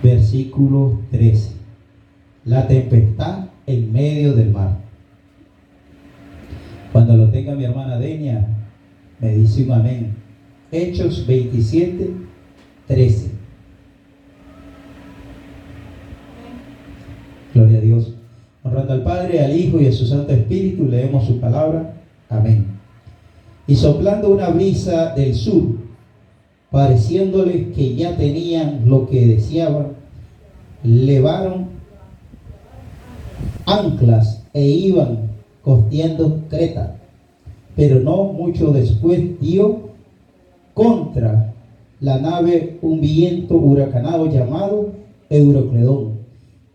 versículo 13. La tempestad en medio del mar. Cuando lo tenga mi hermana Denia, me dice un amén. Hechos 27, 13. Gloria a Dios. Honrando al Padre, al Hijo y a su Santo Espíritu, leemos su palabra. Amén. Y soplando una brisa del sur, pareciéndoles que ya tenían lo que deseaban, levaron anclas e iban costeando Creta. Pero no mucho después dio contra la nave un viento huracanado llamado Eurocledón,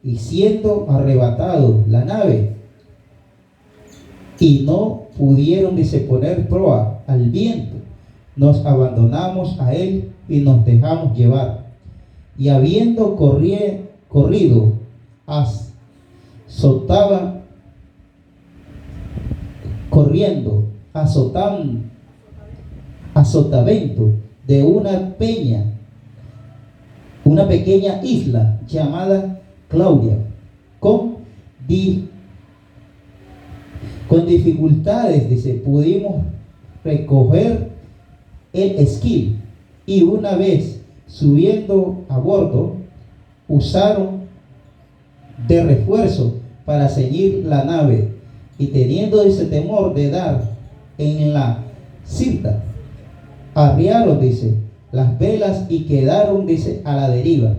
y siendo arrebatado la nave, y no pudieron poner proa al viento, nos abandonamos a él y nos dejamos llevar. Y habiendo corrido, azotavento de una pequeña isla llamada Claudia, con dificultades, pudimos recoger el esquil, y una vez subiendo a bordo, usaron de refuerzo para ceñir la nave, y teniendo ese temor de dar en la sirta, arriaron, las velas y quedaron, a la deriva.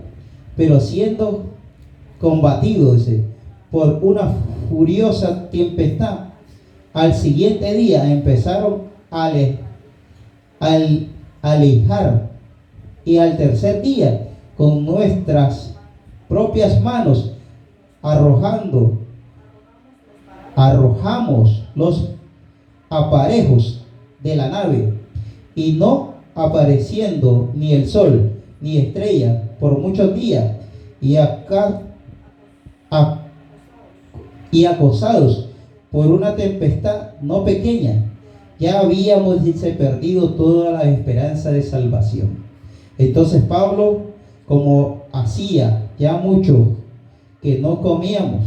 Pero siendo combatidos, por una furiosa tempestad, al siguiente día empezaron a alejar, y al tercer día, con nuestras propias manos, arrojamos los aparejos de la nave, y no apareciendo ni el sol ni estrella por muchos días, y acosados por una tempestad no pequeña, ya habíamos, perdido toda la esperanza de salvación. Entonces Pablo, como hacía ya mucho que no comíamos,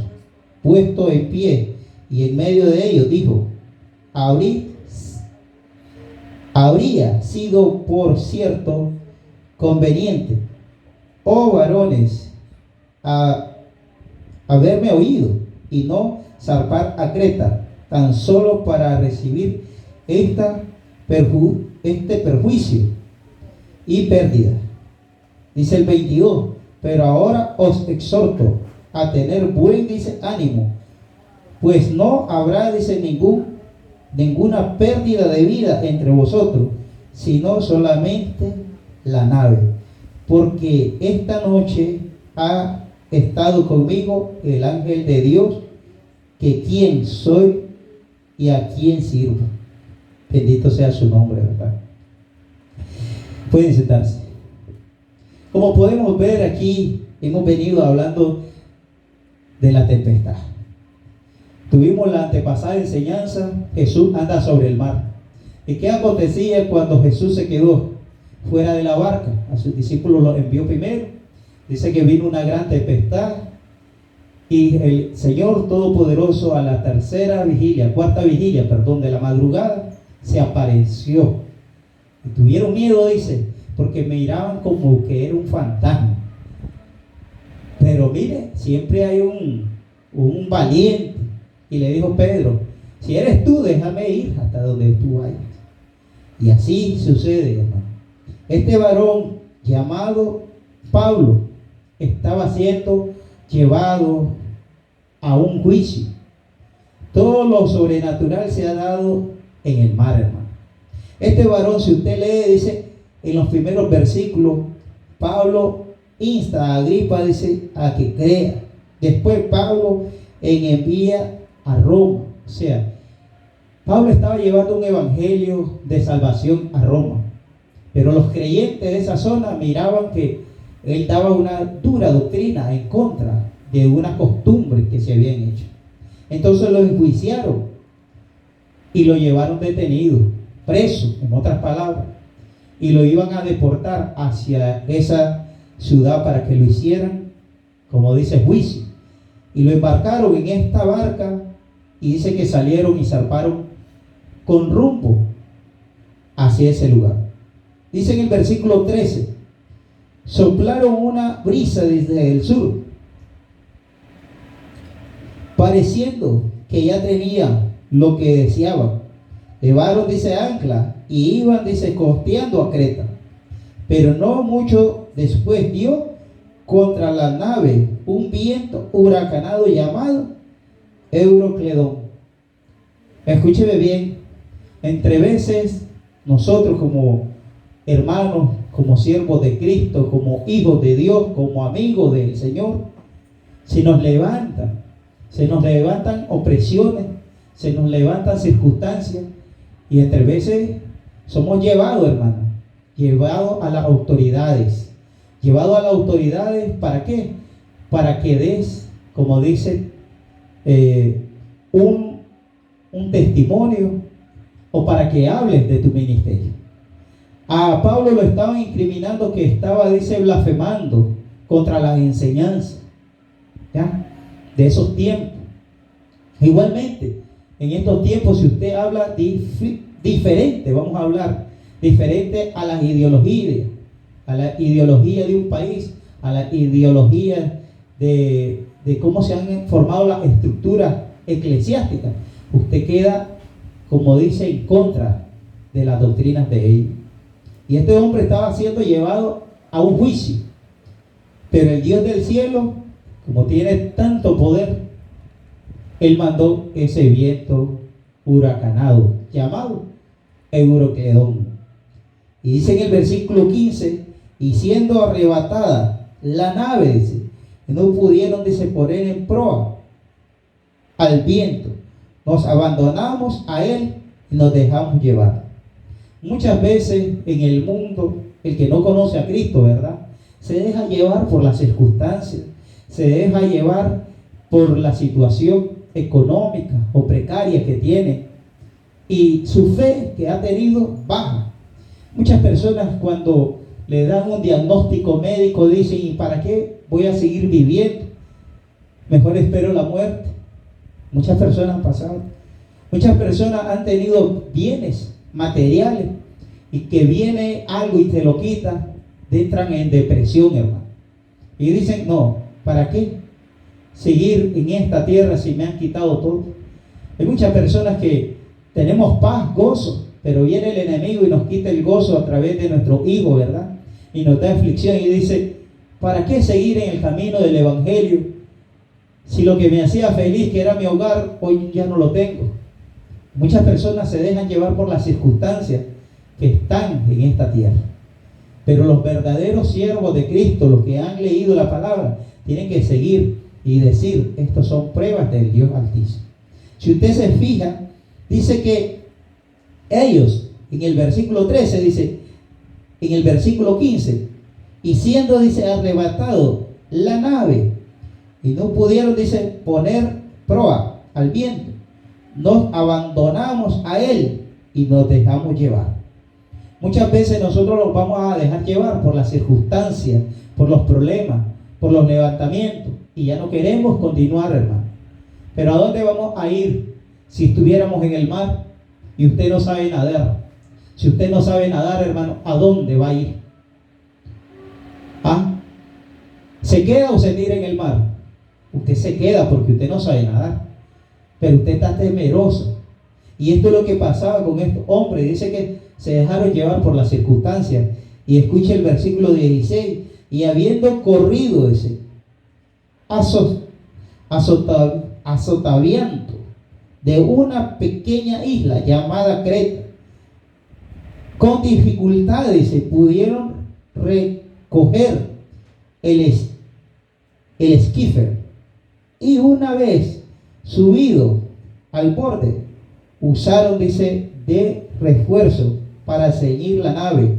puesto en pie y en medio de ellos, dijo: habría sido por cierto conveniente, oh varones, haberme oído y no zarpar a Creta, tan solo para recibir este perjuicio y pérdida. Dice el 22: pero ahora os exhorto a tener buen, ánimo, pues no habrá, ninguna pérdida de vida entre vosotros, sino solamente la nave, porque esta noche ha estado conmigo el ángel de Dios, que quién soy y a quién sirvo. Bendito sea su nombre, ¿verdad? Pueden sentarse. Como podemos ver aquí, hemos venido hablando de la tempestad. Tuvimos la antepasada enseñanza: Jesús anda sobre el mar. ¿Y qué acontecía cuando Jesús se quedó fuera de la barca? A sus discípulos los envió primero. Dice que vino una gran tempestad, y el Señor Todopoderoso, a la cuarta vigilia de la madrugada, se apareció. Y tuvieron miedo, porque miraban como que era un fantasma. Pero mire, siempre hay un valiente. Y le dijo Pedro: si eres tú, déjame ir hasta donde tú vayas. Y así sucede, hermano. Este varón llamado Pablo estaba siendo llevado a un juicio. Todo lo sobrenatural se ha dado en el mar, hermano. Este varón, si usted lee, en los primeros versículos, Pablo insta a Agripa, a que crea. Después Pablo envía a Roma. O sea, Pablo estaba llevando un evangelio de salvación a Roma, pero los creyentes de esa zona miraban que él daba una dura doctrina en contra de unas costumbres que se habían hecho. Entonces lo enjuiciaron y lo llevaron detenido, preso, en otras palabras, y lo iban a deportar hacia esa ciudad para que lo hicieran, como dice, juicio. Y lo embarcaron en esta barca y dice que salieron y zarparon con rumbo hacia ese lugar. Dice en el versículo 13, soplaron una brisa desde el sur, pareciendo que ya tenía lo que deseaban. Llevaron, dice, ancla y iban, dice, costeando a Creta. Pero no mucho después dio contra la nave un viento huracanado llamado Eurocledón. Escúcheme bien, entre veces nosotros como hermanos, como siervos de Cristo, como hijos de Dios, como amigos del Señor, se nos levantan opresiones, se nos levantan circunstancias, y entre veces somos llevados, hermano, llevados a las autoridades. ¿Llevados a las autoridades para qué? Para que des, como dice, un testimonio, o para que hables de tu ministerio. A Pablo lo estaban incriminando que estaba, dice, blasfemando contra las enseñanzas, ¿ya?, de esos tiempos. Igualmente, en estos tiempos, si usted habla diferente, vamos a hablar diferente a las ideologías, a la ideología de un país, a la ideología de cómo se han formado las estructuras eclesiásticas, usted queda, como dice, en contra de las doctrinas de ellos. Y este hombre estaba siendo llevado a un juicio, pero el Dios del cielo, como tiene tanto poder, Él mandó ese viento huracanado llamado Eurocledón. Y dice en el versículo 15, y siendo arrebatada la nave, dice, no pudieron, dice, poner en proa al viento, nos abandonamos a él y nos dejamos llevar. Muchas veces en el mundo, el que no conoce a Cristo, ¿verdad?, se deja llevar por las circunstancias, se deja llevar por la situación económica o precaria que tiene, y su fe que ha tenido baja. Muchas personas, cuando le dan un diagnóstico médico, dicen: ¿y para qué voy a seguir viviendo? Mejor espero la muerte. Muchas personas han pasado. Muchas personas han tenido bienes materiales, y que viene algo y te lo quita, entran en depresión, hermano. Y dicen: no, ¿para qué seguir en esta tierra si me han quitado todo? Hay muchas personas que tenemos paz, gozo, pero viene el enemigo y nos quita el gozo a través de nuestro hijo, ¿verdad? Y nos da aflicción y dice: ¿para qué seguir en el camino del evangelio si lo que me hacía feliz, que era mi hogar, hoy ya no lo tengo? Muchas personas se dejan llevar por las circunstancias que están en esta tierra, pero los verdaderos siervos de Cristo, los que han leído la palabra, tienen que seguir y decir: estos son pruebas del Dios Altísimo. Si usted se fija, dice que ellos, en el versículo 13, dice, en el versículo 15, y siendo, dice, arrebatado la nave, y no pudieron, dice, poner proa al viento, nos abandonamos a él y nos dejamos llevar. Muchas veces nosotros nos vamos a dejar llevar por las circunstancias, por los problemas, por los levantamientos, y ya no queremos continuar, hermano. Pero ¿a dónde vamos a ir si estuviéramos en el mar y usted no sabe nadar? Si usted no sabe nadar, hermano, ¿a dónde va a ir? ¿Ah? ¿Se queda o se tira en el mar? Usted se queda porque usted no sabe nadar, pero usted está temeroso. Y esto es lo que pasaba con estos hombres. Dice que se dejaron llevar por las circunstancias. Y escuche el versículo 16. Y habiendo corrido ese azotamiento de una pequeña isla llamada Creta, con dificultades se pudieron recoger el esquife, y una vez subido al borde, usaron, dice, de refuerzo para ceñir la nave,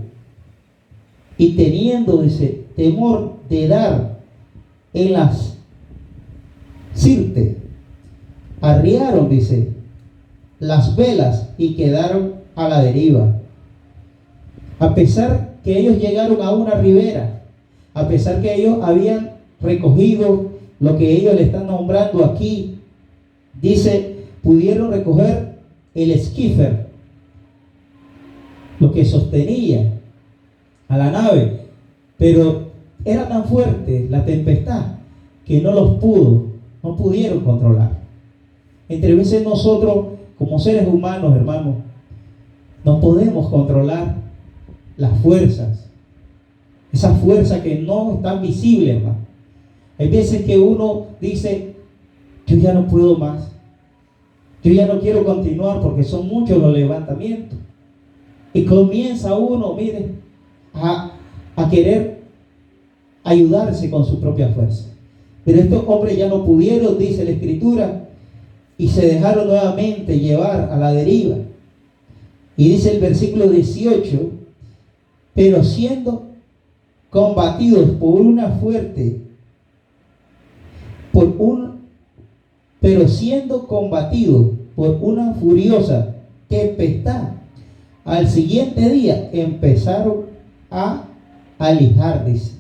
y teniendo, dice, temor de dar en las sirte, arriaron, dice, las velas y quedaron a la deriva. A pesar que ellos llegaron a una ribera, a pesar que ellos habían recogido lo que ellos le están nombrando aquí, dice, pudieron recoger el esquifer, lo que sostenía a la nave, pero era tan fuerte la tempestad que no pudieron controlar. Entre veces nosotros, como seres humanos, hermanos, no podemos controlar las fuerzas, esas fuerzas que no están visibles, hermano. Hay veces que uno dice, yo ya no puedo más, yo ya no quiero continuar porque son muchos los levantamientos. Y comienza uno, mire, a querer ayudarse con su propia fuerza. Pero estos hombres ya no pudieron, dice la Escritura, y se dejaron nuevamente llevar a la deriva. Y dice el versículo 18, pero siendo combatidos por una furiosa tempestad, al siguiente día empezaron a alijar, dice.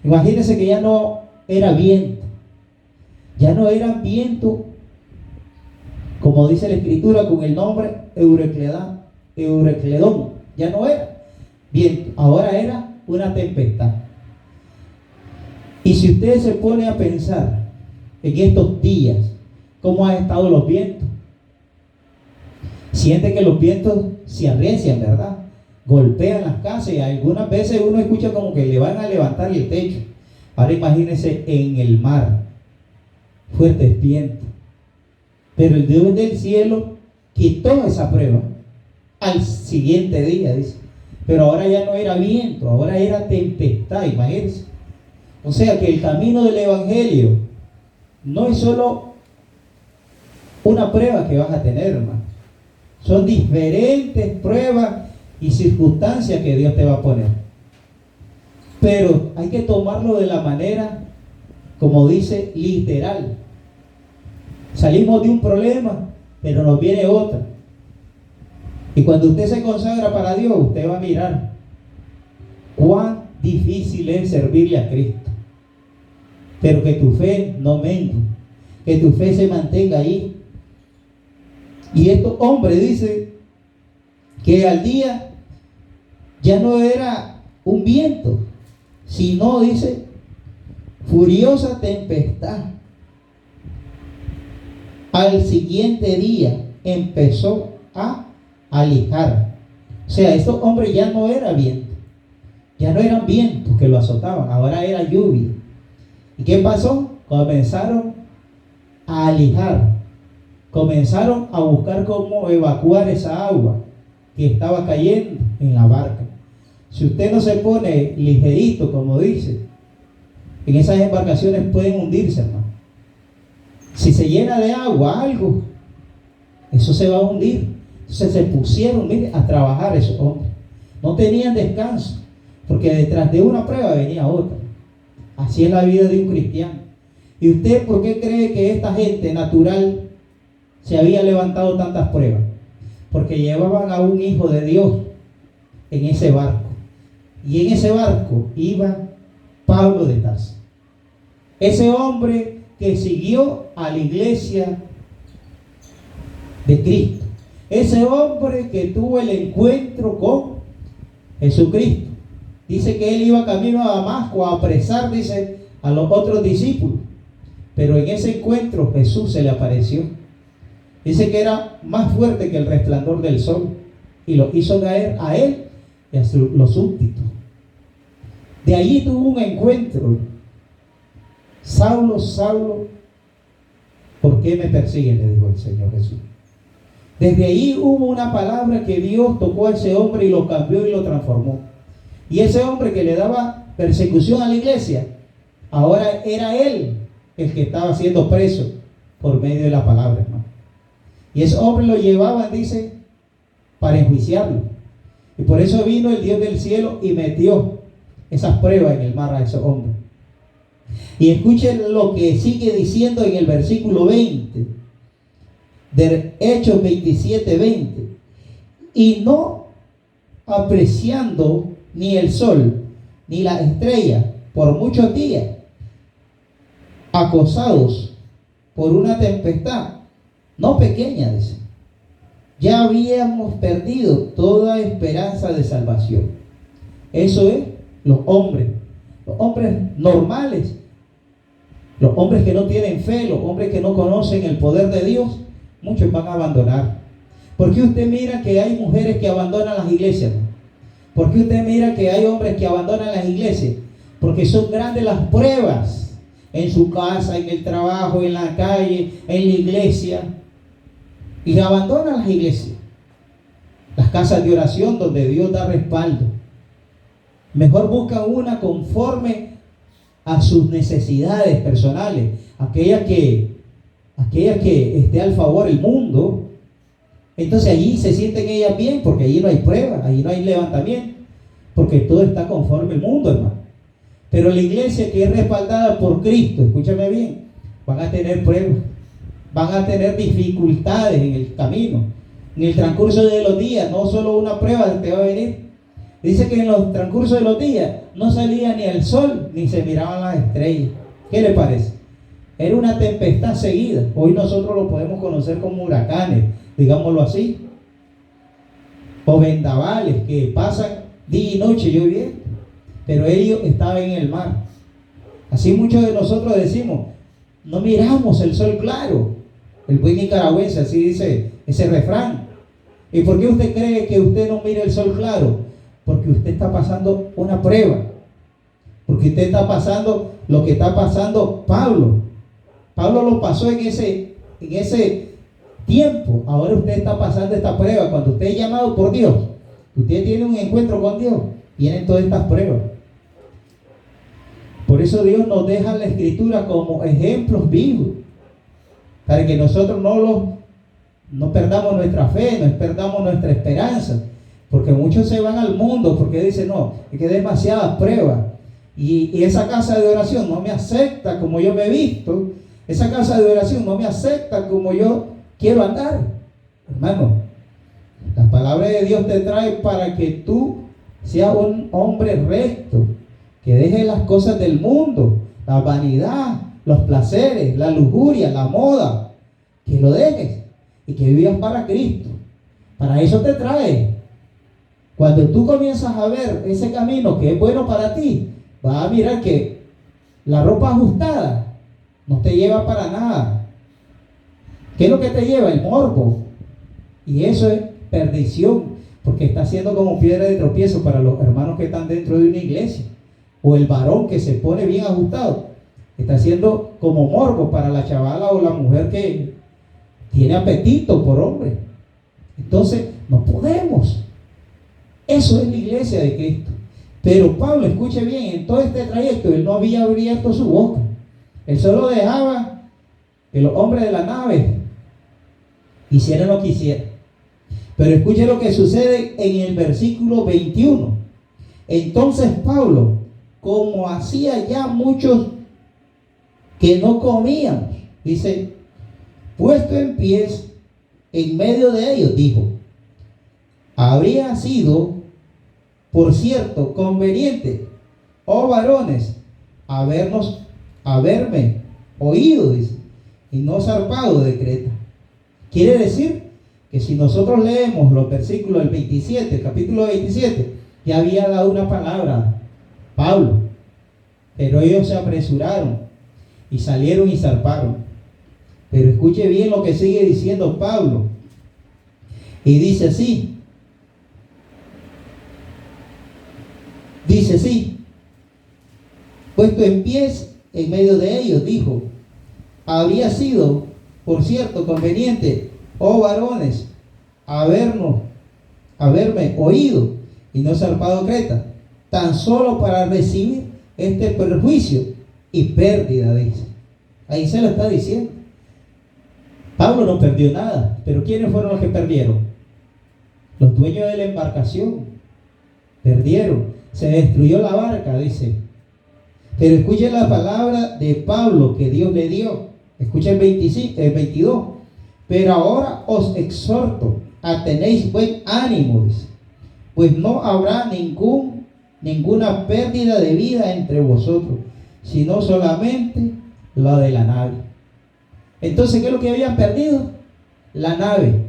Imagínense que ya no era viento, como dice la Escritura, con el nombre Eurecledón, ya no era viento, ahora era una tempestad. Y si usted se pone a pensar en estos días, ¿cómo han estado los vientos? Siente que los vientos se arrecian, ¿verdad? Golpean las casas y algunas veces uno escucha como que le van a levantar el techo. Ahora imagínense en el mar, fuertes vientos. Pero el Dios del cielo quitó esa prueba al siguiente día, dice. Pero ahora ya no era viento, ahora era tempestad, imagínense. O sea que el camino del Evangelio no es solo una prueba que vas a tener, hermano. Son diferentes pruebas y circunstancias que Dios te va a poner. Pero hay que tomarlo de la manera, como dice, literal. Salimos de un problema, pero nos viene otra. Y cuando usted se consagra para Dios, usted va a mirar cuán difícil es servirle a Cristo. Pero que tu fe no mengue, que tu fe se mantenga ahí. Y estos hombres dicen que al día ya no era un viento, sino, dice, furiosa tempestad. Al siguiente día empezó a alijar. O sea, estos hombres ya no era viento, ya no eran vientos que lo azotaban, ahora era lluvia. ¿Y qué pasó? Comenzaron a alijar, comenzaron a buscar cómo evacuar esa agua que estaba cayendo en la barca. Si usted no se pone ligerito, como dice, en esas embarcaciones pueden hundirse, hermano. Si se llena de agua algo, eso se va a hundir. Entonces se pusieron, mire, a trabajar esos hombres. No tenían descanso, porque detrás de una prueba venía otra. Así es la vida de un cristiano. ¿Y usted por qué cree que esta gente natural se había levantado tantas pruebas? Porque llevaban a un hijo de Dios en ese barco. Y en ese barco iba Pablo de Tarso. Ese hombre que siguió a la iglesia de Cristo. Ese hombre que tuvo el encuentro con Jesucristo. Dice que él iba camino a Damasco a apresar, dice, a los otros discípulos. Pero en ese encuentro Jesús se le apareció. Dice que era más fuerte que el resplandor del sol y lo hizo caer a él y a los súbditos. De allí tuvo un encuentro. Saulo, Saulo, ¿por qué me persigues?, le dijo el Señor Jesús. Desde ahí hubo una palabra que Dios tocó a ese hombre y lo cambió y lo transformó. Y ese hombre que le daba persecución a la iglesia, ahora era él el que estaba siendo preso por medio de la palabra, hermano. Y ese hombre lo llevaban, dice, para enjuiciarlo. Y por eso vino el Dios del cielo y metió esas pruebas en el mar a esos hombres. Y escuchen lo que sigue diciendo en el versículo 20 de Hechos 27:20. Y no apreciando ni el sol ni las estrellas por muchos días, acosados por una tempestad, no pequeña, dice. Ya habíamos perdido toda esperanza de salvación. Eso es los hombres normales, los hombres que no tienen fe, los hombres que no conocen el poder de Dios, muchos van a abandonar. ¿Por qué usted mira que hay mujeres que abandonan las iglesias? ¿Por qué usted mira que hay hombres que abandonan las iglesias? Porque son grandes las pruebas en su casa, en el trabajo, en la calle, en la iglesia, y abandonan las iglesias, las casas de oración donde Dios da respaldo. Mejor buscan una conforme a sus necesidades personales, aquella que esté al favor del mundo. Entonces allí se sienten ellas bien, porque allí no hay prueba, allí no hay levantamiento, porque todo está conforme al mundo, hermano. Pero la iglesia que es respaldada por Cristo, escúchame bien, van a tener pruebas, van a tener dificultades en el camino, en el transcurso de los días. No solo una prueba te va a venir. Dice que en los transcurso de los días no salía ni el sol, ni se miraban las estrellas. ¿Qué le parece? Era una tempestad seguida. Hoy nosotros lo podemos conocer como huracanes, digámoslo así, o vendavales que pasan día y noche lloviendo, pero ellos estaban en el mar. Así muchos de nosotros decimos, no miramos el sol claro. El buen nicaragüense así dice ese refrán. ¿Y por qué usted cree que usted no mira el sol claro? Porque usted está pasando una prueba, porque usted está pasando lo que está pasando Pablo lo pasó en ese tiempo. Ahora usted está pasando esta prueba. Cuando usted es llamado por Dios, usted tiene un encuentro con Dios, vienen todas estas pruebas. Por eso Dios nos deja la Escritura como ejemplos vivos, para que nosotros no perdamos nuestra fe, no perdamos nuestra esperanza. Porque muchos se van al mundo porque dicen, no, es que demasiadas pruebas. Y esa casa de oración no me acepta como yo me he visto. Esa casa de oración no me acepta como yo quiero andar. Hermano, la palabra de Dios te trae para que tú seas un hombre recto, que dejes las cosas del mundo, la vanidad, los placeres, la lujuria, la moda, que lo dejes y que vivas para Cristo. Para eso te trae. Cuando tú comienzas a ver ese camino que es bueno para ti, vas a mirar que la ropa ajustada no te lleva para nada. ¿Qué es lo que te lleva? El morbo. Y eso es perdición, porque está siendo como piedra de tropiezo para los hermanos que están dentro de una iglesia. O el varón que se pone bien ajustado, está siendo como morbo para la chavala o la mujer que tiene apetito por hombre. Entonces, no podemos. Eso es la iglesia de Cristo. Pero Pablo, escuche bien, en todo este trayecto él no había abierto su boca. Él solo dejaba que los hombres de la nave hicieran lo que hicieran. Pero escuche lo que sucede en el versículo 21. Entonces Pablo, como hacía ya muchos que no comíamos, dice, puesto en pies en medio de ellos, dijo, habría sido, por cierto, conveniente, oh varones, haberme oído, dice, y no zarpado de Creta. Quiere decir que si nosotros leemos los versículos del 27, el capítulo 27, ya había dado una palabra Pablo, pero ellos se apresuraron y salieron y zarparon. Pero escuche bien lo que sigue diciendo Pablo, y dice así, puesto en pies en medio de ellos, dijo, habría sido, por cierto, conveniente, oh varones, haberme oído y no zarpado Creta, tan solo para recibir este perjuicio y pérdida, dice. Ahí se lo está diciendo. Pablo no perdió nada, pero ¿quiénes fueron los que perdieron? Los dueños de la embarcación perdieron. Se destruyó la barca, dice. Pero escuche la palabra de Pablo que Dios le dio. Escucha el 22. Pero ahora os exhorto a tenéis buen ánimo, dice, pues no habrá ningún ninguna pérdida de vida entre vosotros, sino solamente la de la nave. Entonces, ¿qué es lo que habían perdido? La nave,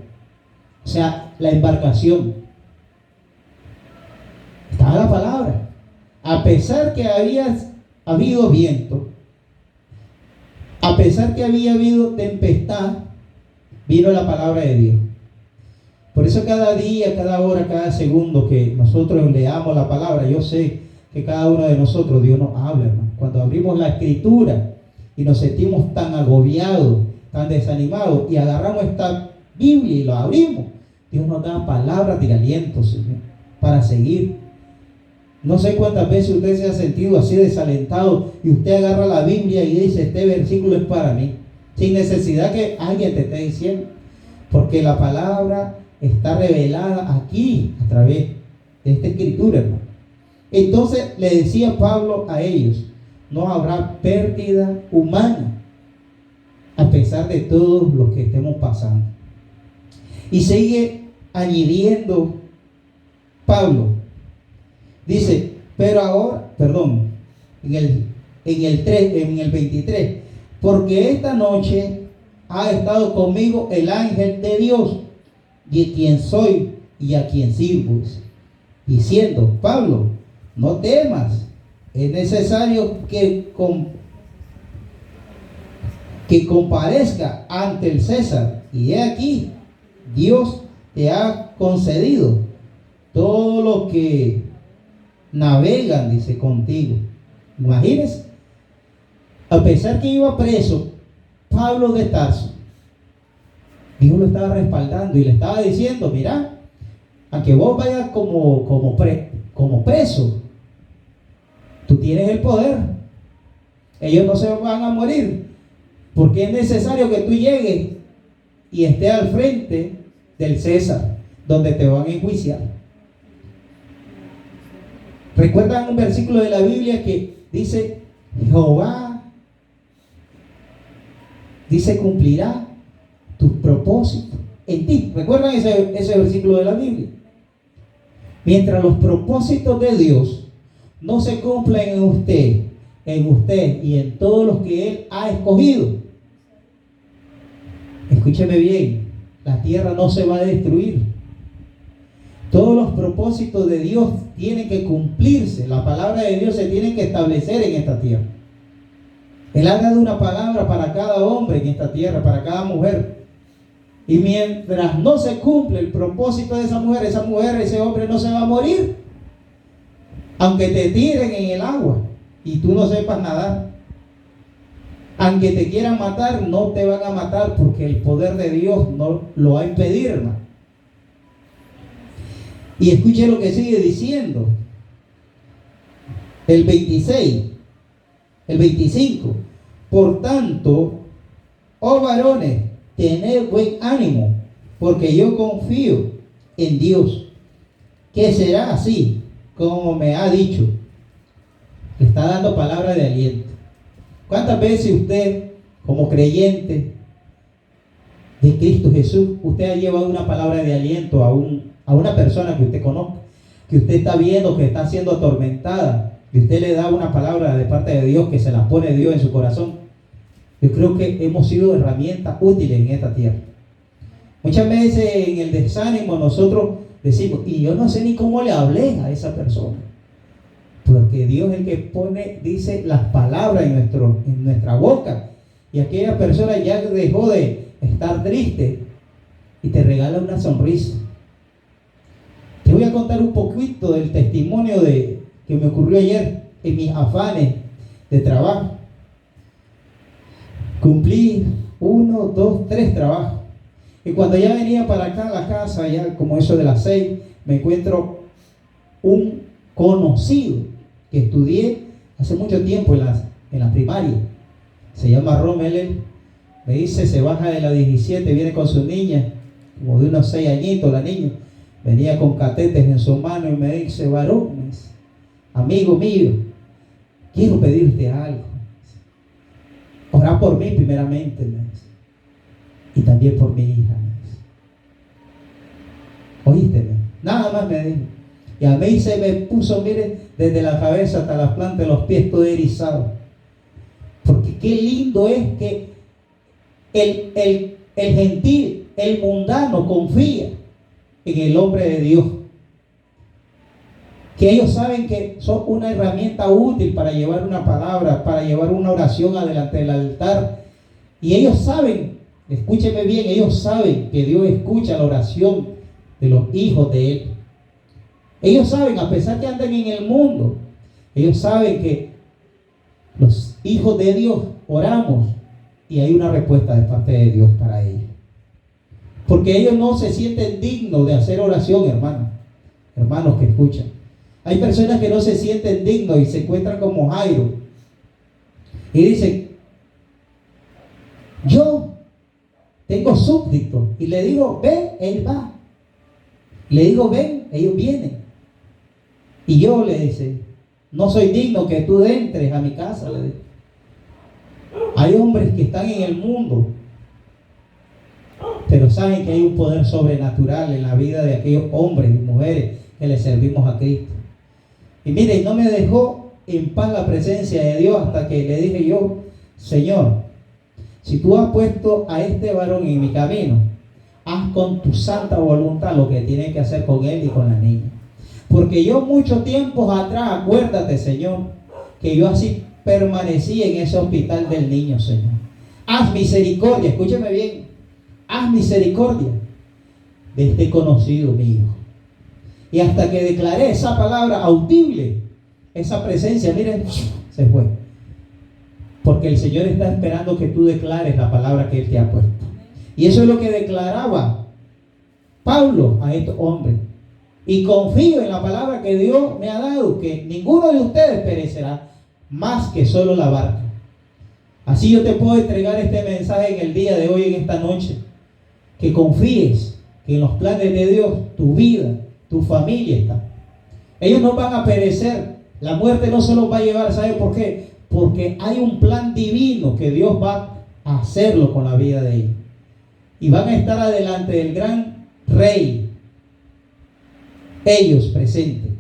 o sea, la embarcación. Estaba la palabra. A pesar que había habido viento, a pesar que había habido tempestad, vino la palabra de Dios. Por eso cada día, cada hora, cada segundo que nosotros leamos la palabra, yo sé que cada uno de nosotros, Dios nos habla, hermano. Cuando abrimos la escritura y nos sentimos tan agobiados, tan desanimados, y agarramos esta Biblia y lo abrimos, Dios nos da palabras de aliento, Señor, para seguir. No sé cuántas veces usted se ha sentido así desalentado y usted agarra la Biblia y dice, este versículo es para mí, sin necesidad que alguien te esté diciendo, porque la palabra está revelada aquí a través de esta escritura, hermano. Entonces le decía Pablo a ellos, no habrá pérdida humana a pesar de todo lo que estemos pasando. Y sigue añadiendo Pablo, dice, pero ahora, perdón, en el 23, porque esta noche ha estado conmigo el ángel de Dios, de quien soy y a quien sirvo, diciendo, Pablo, no temas, es necesario que comparezca ante el César, y he aquí, Dios te ha concedido todo lo que navegan, dice, contigo. Imagínense, a pesar que iba preso Pablo de Tarso, Dios lo estaba respaldando y le estaba diciendo, mira, aunque vos vayas como preso, tú tienes el poder. Ellos no se van a morir, porque es necesario que tú llegues y estés al frente del César, donde te van a enjuiciar. ¿Recuerdan un versículo de la Biblia que dice, Jehová, dice, cumplirá tus propósitos en ti? ¿Recuerdan ese versículo de la Biblia? Mientras los propósitos de Dios no se cumplen en usted y en todos los que Él ha escogido, escúcheme bien, la tierra no se va a destruir. Todos los propósitos de Dios tienen que cumplirse. La palabra de Dios se tiene que establecer en esta tierra. Él ha dado una palabra para cada hombre en esta tierra, para cada mujer. Y mientras no se cumple el propósito de esa mujer, ese hombre no se va a morir. Aunque te tiren en el agua y tú no sepas nadar. Aunque te quieran matar, no te van a matar, porque el poder de Dios no lo va a impedir, hermano. Y escuche lo que sigue diciendo. El 26, el 25. Por tanto, oh varones, tened buen ánimo, porque yo confío en Dios, que será así como me ha dicho. Le está dando palabra de aliento. ¿Cuántas veces usted, como creyente de Cristo Jesús, usted ha llevado una palabra de aliento a una persona que usted conozca, que usted está viendo que está siendo atormentada, y usted le da una palabra de parte de Dios, que se la pone Dios en su corazón? Yo creo que hemos sido herramientas útiles en esta tierra. Muchas veces en el desánimo nosotros decimos, y yo no sé ni cómo le hablé a esa persona, porque Dios es el que pone, dice, las palabras en nuestra boca, y aquella persona ya dejó de estar triste y te regala una sonrisa. Te voy a contar un poquito del testimonio que me ocurrió ayer en mis afanes de trabajo. Cumplí 1, 2, 3 trabajos. Y cuando ya venía para acá a la casa, ya como eso de las 6, me encuentro un conocido que estudié hace mucho tiempo en la primaria. Se llama Rommel. Me dice, se baja de la 17, viene con su niña, como de unos 6 añitos la niña. Venía con catetes en su mano y me dice, varón, amigo mío, quiero pedirte algo. Orá por mí primeramente, me dice, y también por mi hija, me dice. ¿Oíste? Nada más me dijo. Y a mí se me puso, mire, desde la cabeza hasta la planta de los pies, todo erizado. Porque qué lindo es que el gentil, el mundano confía en el hombre de Dios. Que ellos saben que son una herramienta útil para llevar una palabra, para llevar una oración adelante del altar. Y ellos saben, escúcheme bien, ellos saben que Dios escucha la oración de los hijos de Él. Ellos saben, a pesar que andan en el mundo, ellos saben que los hijos de Dios oramos y hay una respuesta de parte de Dios para ellos. Porque ellos no se sienten dignos de hacer oración, hermanos que escuchan. Hay personas que no se sienten dignos y se encuentran como Jairo y dicen: yo tengo súbditos y le digo ven, él va. Le digo ven, ellos vienen. Y yo le dice: no soy digno que tú entres a mi casa, le digo. Hay hombres que están en el mundo, pero saben que hay un poder sobrenatural en la vida de aquellos hombres y mujeres que le servimos a Cristo. Y mire, no me dejó en paz la presencia de Dios hasta que le dije yo: Señor, si tú has puesto a este varón en mi camino, haz con tu santa voluntad lo que tienes que hacer con él y con la niña. Porque yo mucho tiempo atrás, acuérdate, Señor, que yo así permanecí en ese hospital del niño, Señor. Haz misericordia, escúcheme bien, haz misericordia de este conocido mío. Y hasta que declaré esa palabra audible, esa presencia, miren, se fue. Porque el Señor está esperando que tú declares la palabra que Él te ha puesto. Y eso es lo que declaraba Pablo a estos hombres. Y confío en la palabra que Dios me ha dado, que ninguno de ustedes perecerá, más que solo la barca. Así yo te puedo entregar este mensaje en el día de hoy, en esta noche. Que confíes que en los planes de Dios, tu vida, tu familia está. Ellos no van a perecer. La muerte no se los va a llevar. ¿Sabe por qué? Porque hay un plan divino que Dios va a hacerlo con la vida de ellos. Y van a estar adelante del gran Rey. Ellos presentes.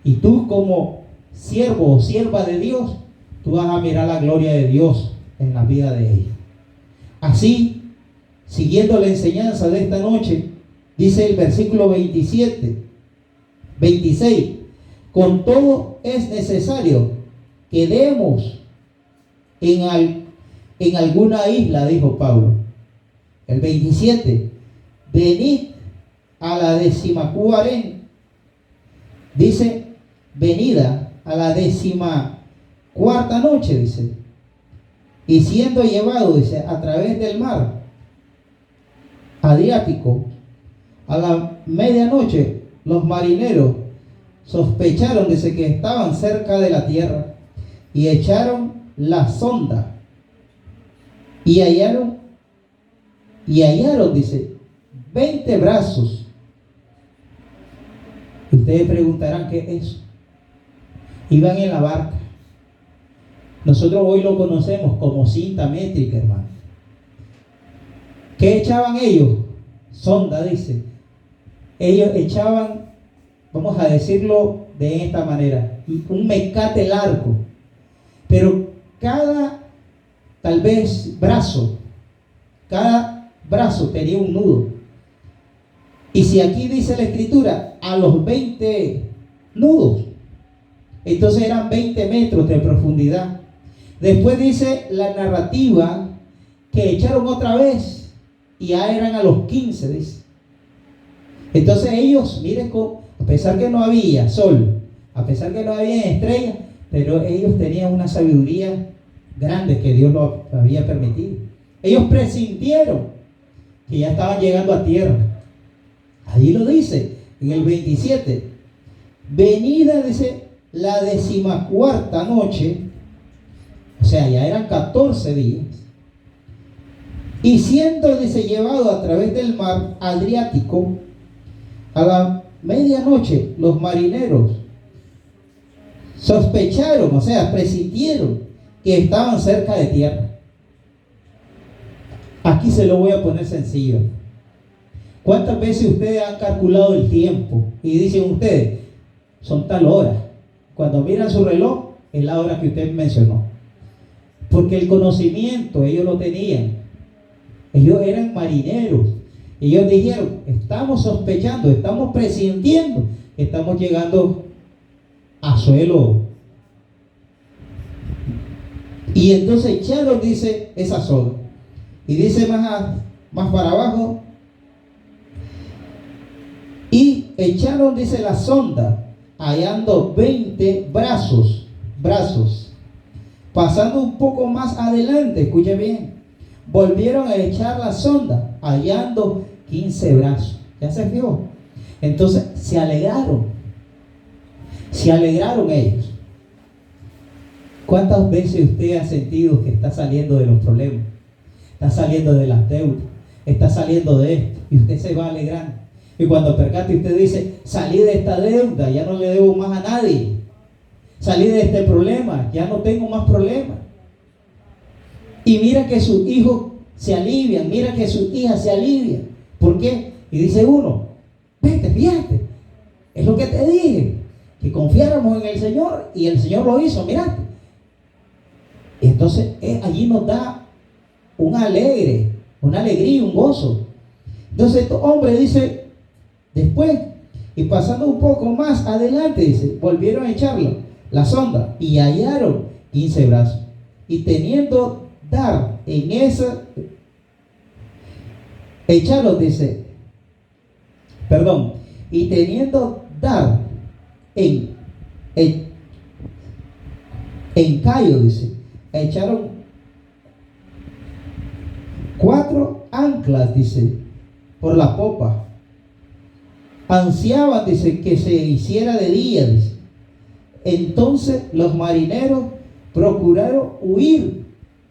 Y tú como siervo o sierva de Dios, tú vas a mirar la gloria de Dios en la vida de ellos. Así, siguiendo la enseñanza de esta noche, dice el versículo 26, con todo es necesario que demos en alguna isla, dijo Pablo. El 27, venid a la 14ª, dice, venida a la 14ª noche, dice, y siendo llevado, dice, a través del mar Adriático, a la medianoche, los marineros sospecharon, dice, que estaban cerca de la tierra, y echaron la sonda, y hallaron, dice, 20 brazos. Ustedes preguntarán, ¿qué es eso? Iban en la barca. Nosotros hoy lo conocemos como cinta métrica, hermano. ¿Qué echaban ellos? Sonda, dice. Ellos echaban, vamos a decirlo de esta manera, un mecate largo. Pero cada, tal vez, cada brazo tenía un nudo. Y si aquí dice la escritura, a los 20 nudos, entonces eran 20 metros de profundidad. Después dice la narrativa que echaron otra vez y ya eran a los 15, dice. Entonces ellos, miren, a pesar que no había sol, a pesar que no había estrellas, pero ellos tenían una sabiduría grande que Dios lo había permitido. Ellos presintieron que ya estaban llegando a tierra. Allí lo dice, en el 27. Venida, dice, la 14ª noche, o sea, ya eran 14 días. Y siendo, dice, llevado a través del mar Adriático, a la medianoche, los marineros sospecharon, o sea, presintieron que estaban cerca de tierra. Aquí se lo voy a poner sencillo. ¿Cuántas veces ustedes han calculado el tiempo y dicen ustedes, son tal hora, cuando miran su reloj, es la hora que usted mencionó. Porque el conocimiento ellos lo tenían. Ellos eran marineros. Ellos dijeron, estamos sospechando, estamos presintiendo, estamos llegando a suelo. Y entonces echaron, dice, esa soga. Y dice más para abajo, y echaron, dice, la sonda, hallando 20 brazos. Pasando un poco más adelante, escuche bien, volvieron a echar la sonda, hallando 15 brazos. ¿Ya se fijó? Entonces se alegraron ellos. ¿Cuántas veces usted ha sentido que está saliendo de los problemas? Está saliendo de las deudas, está saliendo de esto, y usted se va alegrando. Y cuando percate, usted dice, salí de esta deuda, ya no le debo más a nadie. Salí de este problema, ya no tengo más problemas. Y mira que sus hijos se alivian, mira que sus hijas se alivian. ¿Por qué? Y dice uno, vete, fíjate, es lo que te dije, que confiáramos en el Señor, y el Señor lo hizo, mirate. Y entonces allí nos da una alegría, un gozo. Entonces este hombre dice, después, y pasando un poco más adelante, dice, volvieron a echarlo, la sonda, y hallaron 15 brazos. Y teniendo dar en esa, echaron, dice, y teniendo dar en callo, dice, echaron 4 anclas, dice, por la popa. Ansiaban, dice, que se hiciera de día, dice. Entonces los marineros procuraron huir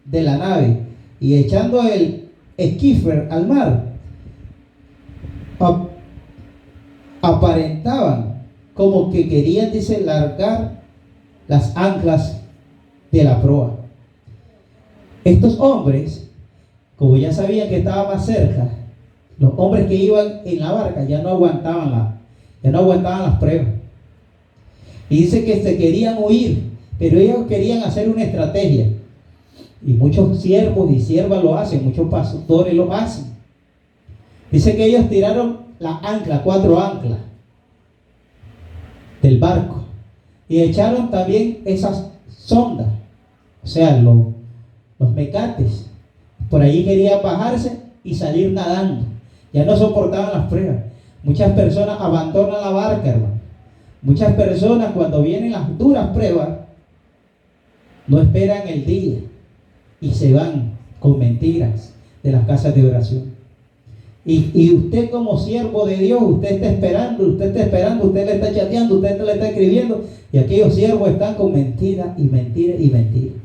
de la nave, y echando el esquife al mar, aparentaban como que querían, dice, largar las anclas de la proa. Estos hombres, como ya sabían que estaba más cerca, los hombres que iban en la barca ya no aguantaban las pruebas. Y dice que se querían huir, pero ellos querían hacer una estrategia. Y muchos siervos y siervas lo hacen, muchos pastores lo hacen. Dice que ellos tiraron la ancla, 4 anclas del barco, y echaron también esas sondas, o sea, los mecates. Por allí querían bajarse y salir nadando. Ya no soportaban las pruebas. Muchas personas abandonan la barca, hermano. Muchas personas, cuando vienen las duras pruebas, no esperan el día y se van con mentiras de las casas de oración. Y usted, como siervo de Dios, usted está esperando, usted le está chateando, usted le está escribiendo, y aquellos siervos están con mentiras y mentiras y mentiras.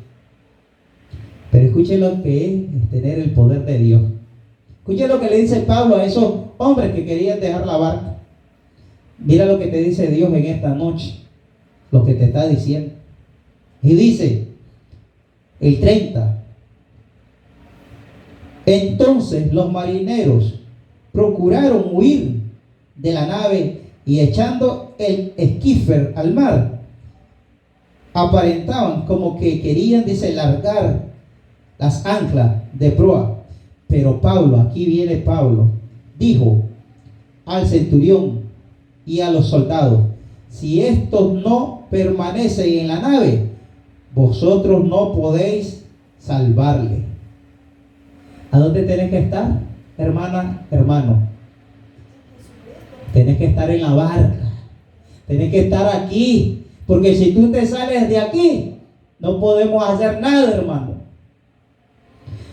Pero escuchen lo que es tener el poder de Dios. Escuchen lo que le dice Pablo a esos hombres que querían dejar la barca. Mira lo que te dice Dios en esta noche, lo que te está diciendo. Y dice, el 30, entonces los marineros procuraron huir de la nave, y echando el esquife al mar, aparentaban como que querían, dice, largar las anclas de proa. Pero Pablo, aquí viene Pablo, dijo al centurión y a los soldados: si estos no permanecen en la nave, vosotros no podéis salvarle. ¿A dónde tenés que estar, hermana, hermano? Tenés que estar en la barca, tenés que estar aquí, porque si tú te sales de aquí, no podemos hacer nada, hermano.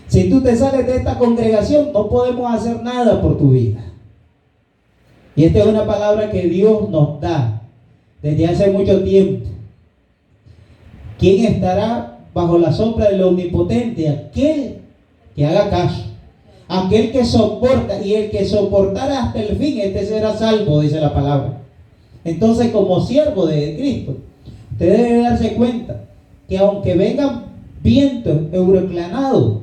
Si tú te sales de esta congregación, no podemos hacer nada por tu vida. Y esta es una palabra que Dios nos da desde hace mucho tiempo. ¿Quién estará bajo la sombra del Omnipotente? Aquel que haga caso, aquel que soporta, y el que soportara hasta el fin, este será salvo, dice la palabra. Entonces, como siervo de Cristo, usted debe darse cuenta que aunque vengan vientos euroclanados,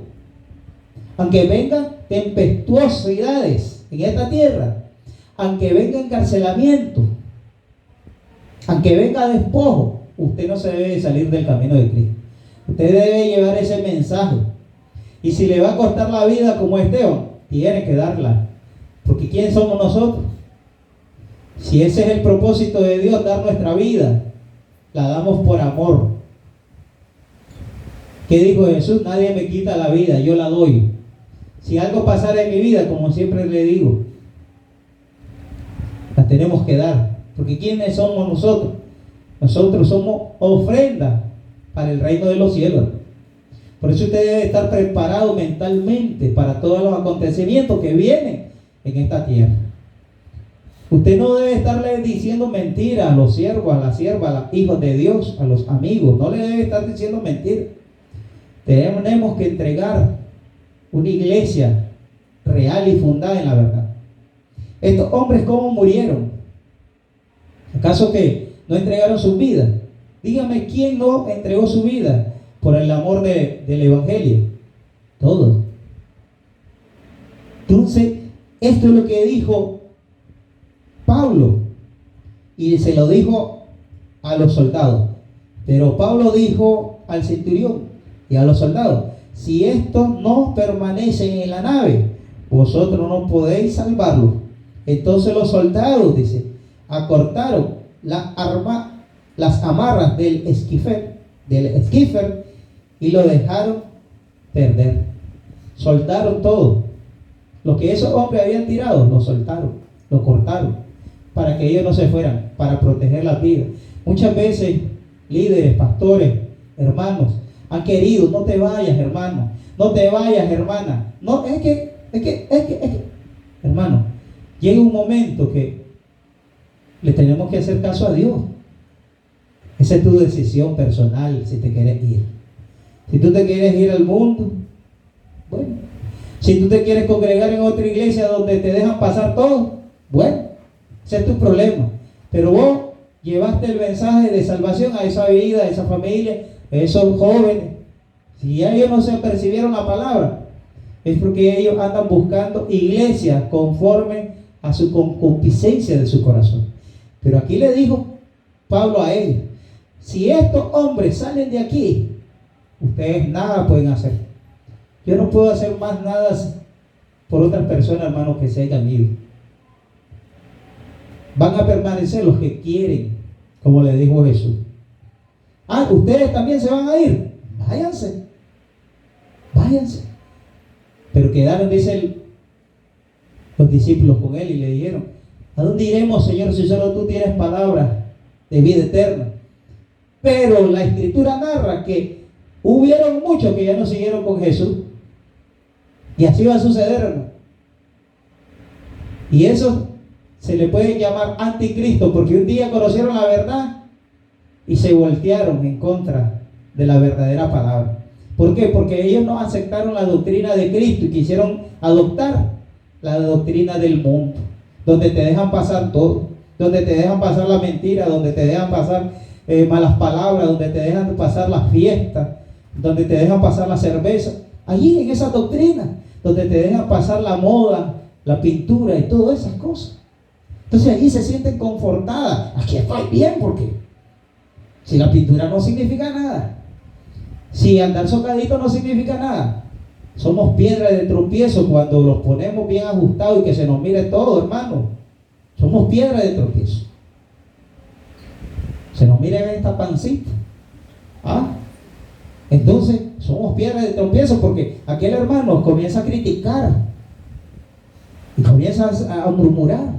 aunque vengan tempestuosidades en esta tierra, aunque venga encarcelamiento, aunque venga despojo, usted no se debe salir del camino de Cristo. Usted debe llevar ese mensaje. Y si le va a costar la vida como Esteban, tiene que darla. Porque ¿quién somos nosotros? Si ese es el propósito de Dios, dar nuestra vida, la damos por amor. ¿Qué dijo Jesús? Nadie me quita la vida, yo la doy. Si algo pasara en mi vida, como siempre le digo, la tenemos que dar. Porque ¿quiénes somos nosotros? Nosotros somos ofrenda para el reino de los cielos. Por eso usted debe estar preparado mentalmente para todos los acontecimientos que vienen en esta tierra. Usted no debe estarle diciendo mentiras a los siervos, a las siervas, a los hijos de Dios, a los amigos. No le debe estar diciendo mentiras. Tenemos que entregar una iglesia real y fundada en la verdad. Estos hombres, ¿cómo murieron? ¿Acaso que no entregaron sus vidas? Dígame, ¿quién no entregó su vida por el amor del evangelio? Todos. Entonces, esto es lo que dijo Pablo, y se lo dijo a los soldados. Pero Pablo dijo al centurión y a los soldados: si estos no permanecen en la nave, vosotros no podéis salvarlos. Entonces los soldados, dice, acortaron las amarras del esquifer, y lo dejaron perder. Soltaron todo. Lo que esos hombres habían tirado, lo soltaron, lo cortaron, para que ellos no se fueran, para proteger la vida. Muchas veces líderes, pastores, hermanos, han querido: no te vayas, hermano, no te vayas, hermana. No, es que, hermano, llega un momento que le tenemos que hacer caso a Dios. Esa es tu decisión personal, si te quieres ir. Si tú te quieres ir al mundo, bueno. Si tú te quieres congregar en otra iglesia donde te dejan pasar todo, bueno, ese es tu problema. Pero vos llevaste el mensaje de salvación a esa vida, a esa familia, a esos jóvenes. Si ya ellos no se percibieron la palabra, es porque ellos andan buscando iglesias conforme a su concupiscencia de su corazón. Pero aquí le dijo Pablo a ellos: si estos hombres salen de aquí, ustedes nada pueden hacer. Yo no puedo hacer más nada por otras personas, hermanos, que se hayan ido. Van a permanecer los que quieren, como le dijo Jesús. Ustedes también se van a ir. Váyanse. Pero quedaron, dice los discípulos con él, y le dijeron: ¿a dónde iremos, Señor, si solo tú tienes palabras de vida eterna? Pero la Escritura narra que hubieron muchos que ya no siguieron con Jesús. Y así va a suceder, hermano. Y eso se le puede llamar anticristo, porque un día conocieron la verdad y se voltearon en contra de la verdadera palabra. ¿Por qué? Porque ellos no aceptaron la doctrina de Cristo y quisieron adoptar la doctrina del mundo, donde te dejan pasar todo, donde te dejan pasar la mentira, donde te dejan pasar malas palabras, donde te dejan pasar las fiestas, donde te dejan pasar la cerveza. Allí en esa doctrina, donde te dejan pasar la moda, la pintura y todas esas cosas. Entonces allí se sienten confortadas. Aquí estoy bien, porque si la pintura no significa nada, si andar socadito no significa nada, somos piedra de tropiezo cuando los ponemos bien ajustados y que se nos mire todo, hermano. Somos piedra de tropiezo. Se nos mire esta pancita. Entonces somos piedra de tropiezo, porque aquel hermano comienza a criticar y comienza a murmurar.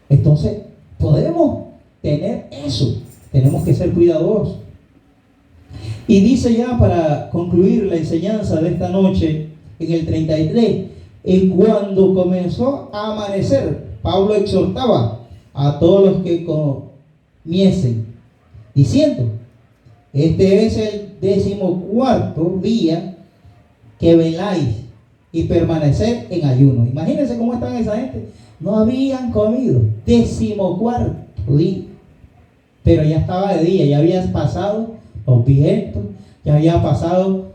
Entonces podemos tener eso. Tenemos que ser cuidadosos. Y dice, ya para concluir la enseñanza de esta noche, en el 33, y cuando comenzó a amanecer, Pablo exhortaba a todos los que comiesen, diciendo: este es el 14º día que veláis y permanecer en ayuno. Imagínense cómo están esa gente. No habían comido. 14º día. Pero ya estaba de día, ya habían pasado los vientos, ya había pasado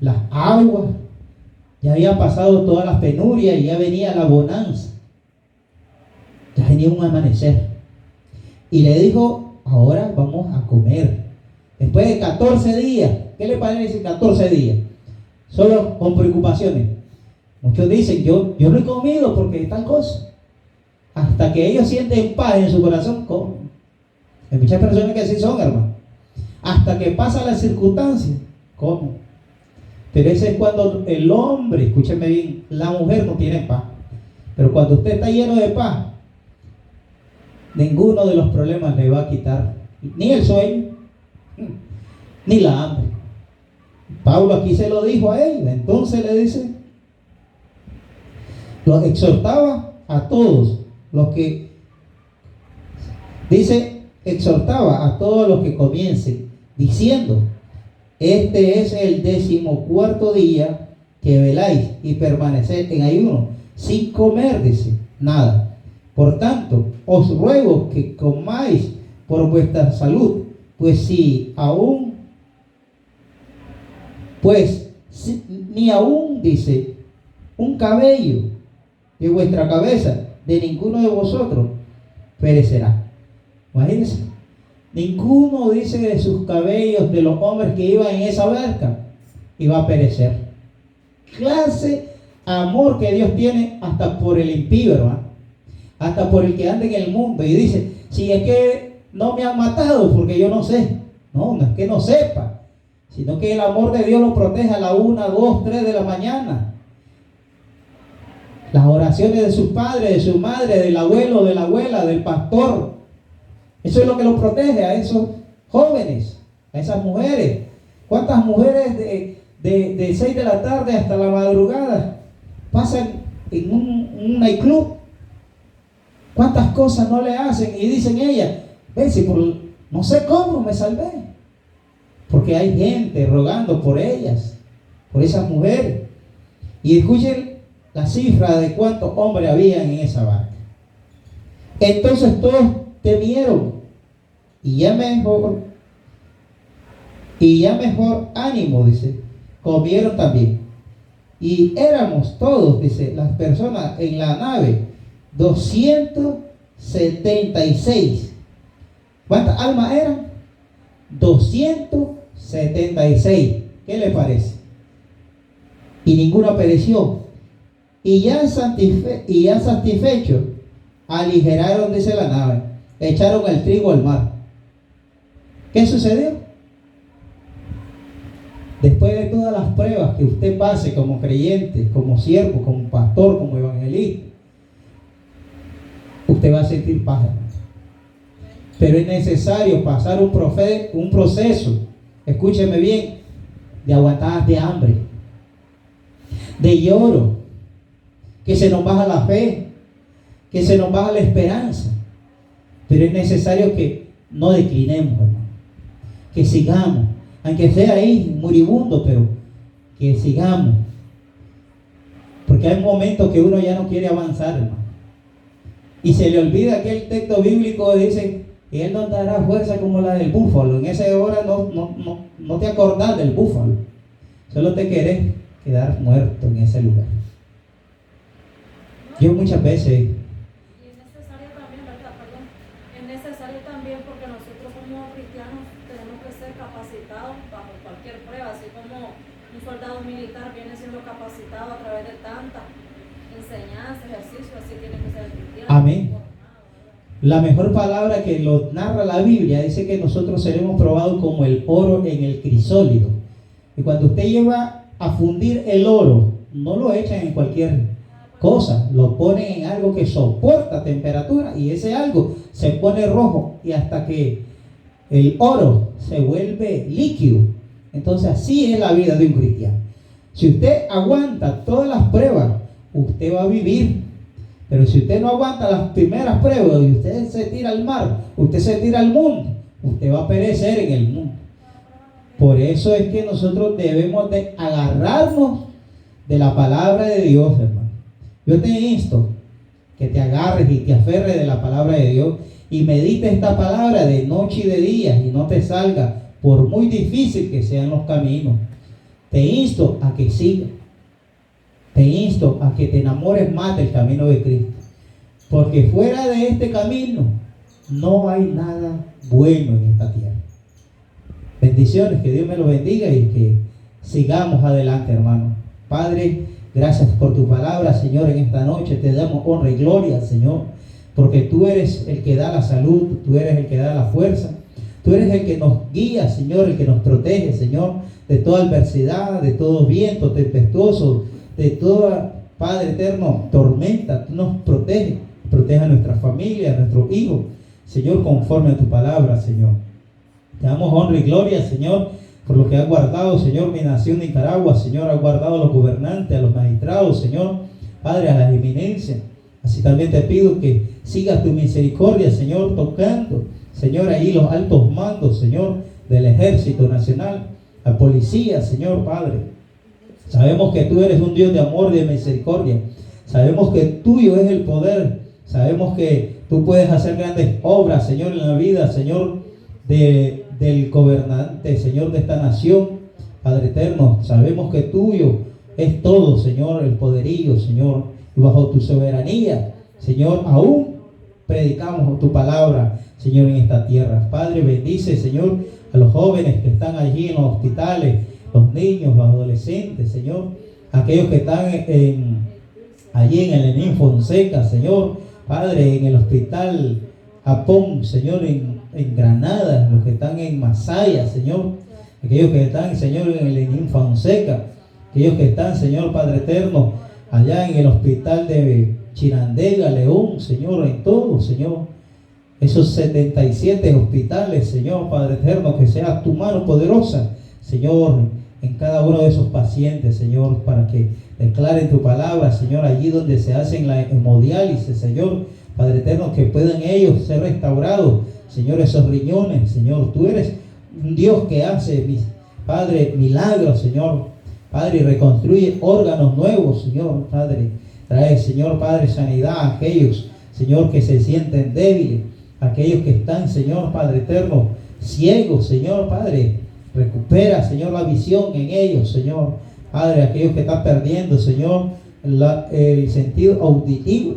las aguas, ya había pasado todas las penurias, y ya venía la bonanza. Ya venía un amanecer. Y le dijo ahora vamos a comer. Después de 14 días, ¿qué le parece 14 días? Solo con preocupaciones. Muchos dicen, yo no he comido porque tal cosa. Hasta que ellos sienten paz en su corazón, comen. Hay muchas personas que así son, hermano. Hasta que pasa la circunstancia, comen. Pero ese es cuando el hombre, escúcheme bien, la mujer no tiene paz. Pero cuando usted está lleno de paz, ninguno de los problemas le va a quitar ni el sueño, ni la hambre. Pablo aquí se lo dijo a ellos. Entonces le dice, los exhortaba a todos los que, dice, exhortaba a todos los que comiencen, diciendo, este es el 14º día que veláis y permaneced en ayuno, sin comer, dice, nada. Por tanto, os ruego que comáis por vuestra salud, pues si aún, ni aún, dice, un cabello de vuestra cabeza, de ninguno de vosotros, perecerá. Imagínense, ninguno, dice, de sus cabellos, de los hombres que iban en esa barca, iba a perecer. Clase amor que Dios tiene hasta por el impío, hermano, hasta por el que anda en el mundo. Y dice, si es que no me han matado porque yo no sé. No es que no sepa, sino que el amor de Dios lo protege a la 1, 2, 3 de la mañana. Las oraciones de sus padres, de su madre, del abuelo, de la abuela, del pastor, eso es lo que los protege a esos jóvenes, a esas mujeres. ¿Cuántas mujeres de 6 de la tarde hasta la madrugada pasan en un nightclub? ¿Cuántas cosas no le hacen? Y dicen ellas, ven, si no sé cómo me salvé. Porque hay gente rogando por ellas, por esas mujeres. Y escuchen la cifra de cuántos hombres habían en esa barca. Entonces todos temieron, y ya mejor ánimo, dice, comieron también. Y éramos todos, dice, las personas en la nave, 276. ¿Cuántas almas eran? 276. ¿Qué le parece? Y ninguno pereció. Y ya satisfechos, aligeraron, dice la nave, echaron el trigo al mar. ¿Qué sucedió? Después de todas las pruebas que usted pase como creyente, como siervo, como pastor, como evangelista, usted va a sentir paz. Pero es necesario pasar un proceso, escúcheme bien, de aguantar de hambre, de lloro, que se nos baja la fe, que se nos baja la esperanza. Pero es necesario que no declinemos, hermano, que sigamos, aunque sea ahí moribundo, pero que sigamos, porque hay momentos que uno ya no quiere avanzar, hermano, y se le olvida aquel texto bíblico que dice que Él nos dará fuerza como la del búfalo. En esa hora no te acordás del búfalo, solo te querés quedar muerto en ese lugar. Yo muchas veces... Y es necesario también, ¿verdad? Perdón. Es necesario también porque nosotros como cristianos tenemos que ser capacitados bajo cualquier prueba, así como un soldado militar viene siendo capacitado a través de tantas enseñanzas, ejercicios, así tiene que ser el cristiano. Amén. La mejor palabra que lo narra la Biblia dice que nosotros seremos probados como el oro en el crisólito. Y cuando usted lleva a fundir el oro, no lo echan en cualquier cosa, lo ponen en algo que soporta temperatura, y ese algo se pone rojo y hasta que el oro se vuelve líquido. Entonces así es la vida de un cristiano. Si usted aguanta todas las pruebas, usted va a vivir. Pero si usted no aguanta las primeras pruebas y usted se tira al mar, usted se tira al mundo, usted va a perecer en el mundo. Por eso es que nosotros debemos de agarrarnos de la palabra de Dios, hermano. Yo te insto que te agarres y te aferres de la palabra de Dios y medites esta palabra de noche y de día y no te salga por muy difícil que sean los caminos. Te insto a que sigas. Te insto a que te enamores más del camino de Cristo. Porque fuera de este camino no hay nada bueno en esta tierra. Bendiciones, que Dios me lo bendiga y que sigamos adelante, hermano. Padre, gracias por tu palabra, Señor, en esta noche te damos honra y gloria, Señor, porque tú eres el que da la salud, tú eres el que da la fuerza, tú eres el que nos guía, Señor, el que nos protege, Señor, de toda adversidad, de todo viento tempestuoso, de toda, Padre eterno, tormenta. Tú nos protege, protege a nuestra familia, a nuestros hijos, Señor, conforme a tu palabra, Señor. Te damos honra y gloria, Señor, por lo que has guardado, Señor, mi nación Nicaragua, Señor, has guardado a los gobernantes, a los magistrados, Señor, Padre, a las eminencias. Así también te pido que sigas tu misericordia, Señor, tocando, Señor, ahí los altos mandos, Señor, del Ejército Nacional, a policía, Señor, Padre. Sabemos que tú eres un Dios de amor y de misericordia. Sabemos que tuyo es el poder. Sabemos que tú puedes hacer grandes obras, Señor, en la vida, Señor, del gobernante, Señor, de esta nación. Padre eterno, sabemos que tuyo es todo, Señor, el poderío, Señor. Y bajo tu soberanía, Señor, aún predicamos tu palabra, Señor, en esta tierra. Padre, bendice, Señor, a los jóvenes que están allí en los hospitales, los niños, los adolescentes, Señor, aquellos que están allí en el Lenín Fonseca, Señor, Padre, en el hospital Japón, Señor, en Granada, los que están en Masaya, Señor, aquellos que están, Señor, en el Lenín Fonseca, aquellos que están, Señor, Padre eterno, allá en el hospital de Chirandega, León, Señor, en todo, Señor, esos 77 hospitales, Señor, Padre eterno, que sea tu mano poderosa, Señor, en cada uno de esos pacientes, Señor, para que declaren tu palabra, Señor, allí donde se hacen la hemodiálisis, Señor, Padre eterno, que puedan ellos ser restaurados, Señor, esos riñones, Señor, tú eres un Dios que hace, Padre, milagros, Señor, Padre, y reconstruye órganos nuevos, Señor, Padre, trae, Señor, Padre, sanidad a aquellos, Señor, que se sienten débiles, aquellos que están, Señor, Padre eterno, ciegos, Señor, Padre, recupera, Señor, la visión en ellos, Señor, Padre, aquellos que están perdiendo, Señor, el sentido auditivo,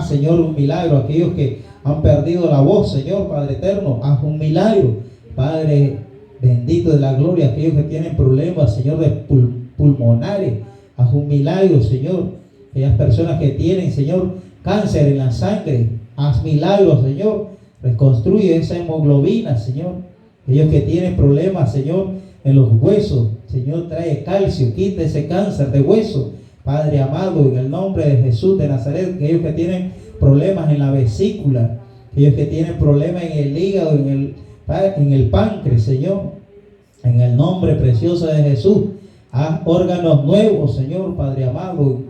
Señor, un milagro, aquellos que han perdido la voz, Señor, Padre eterno, haz un milagro, Padre bendito de la gloria, aquellos que tienen problemas, Señor, de pulmonares, haz un milagro, Señor, aquellas personas que tienen, Señor, cáncer en la sangre, haz milagros, Señor, reconstruye esa hemoglobina, Señor, aquellos que tienen problemas, Señor, en los huesos, Señor, trae calcio, quita ese cáncer de hueso, Padre amado, en el nombre de Jesús de Nazaret, aquellos que tienen problemas en la vesícula, aquellos que tienen problemas en el hígado, en el páncreas, Señor, en el nombre precioso de Jesús, haz órganos nuevos, Señor, Padre amado,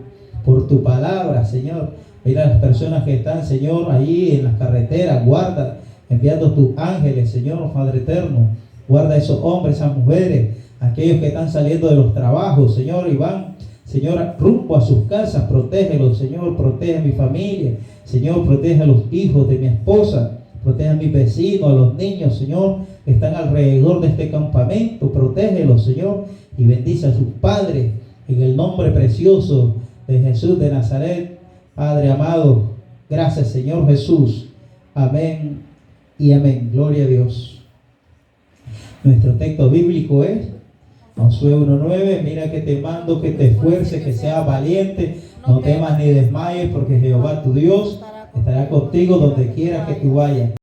por tu palabra, Señor. Mira a las personas que están, Señor, ahí en las carreteras, guarda, enviando tus ángeles, Señor, Padre eterno, guarda a esos hombres, esas mujeres, aquellos que están saliendo de los trabajos, Señor, y van, Señor, rumbo a sus casas, protégelos, Señor, protege a mi familia, Señor, protege a los hijos de mi esposa, protege a mis vecinos, a los niños, Señor, que están alrededor de este campamento, protégelos, Señor, y bendice a sus padres, en el nombre precioso de Jesús de Nazaret, Padre amado, gracias, Señor Jesús, amén y amén, gloria a Dios. Nuestro texto bíblico es Josué 1:9, mira que te mando que te esfuerces, que seas valiente, no temas ni desmayes, porque Jehová tu Dios estará contigo donde quiera que tú vayas.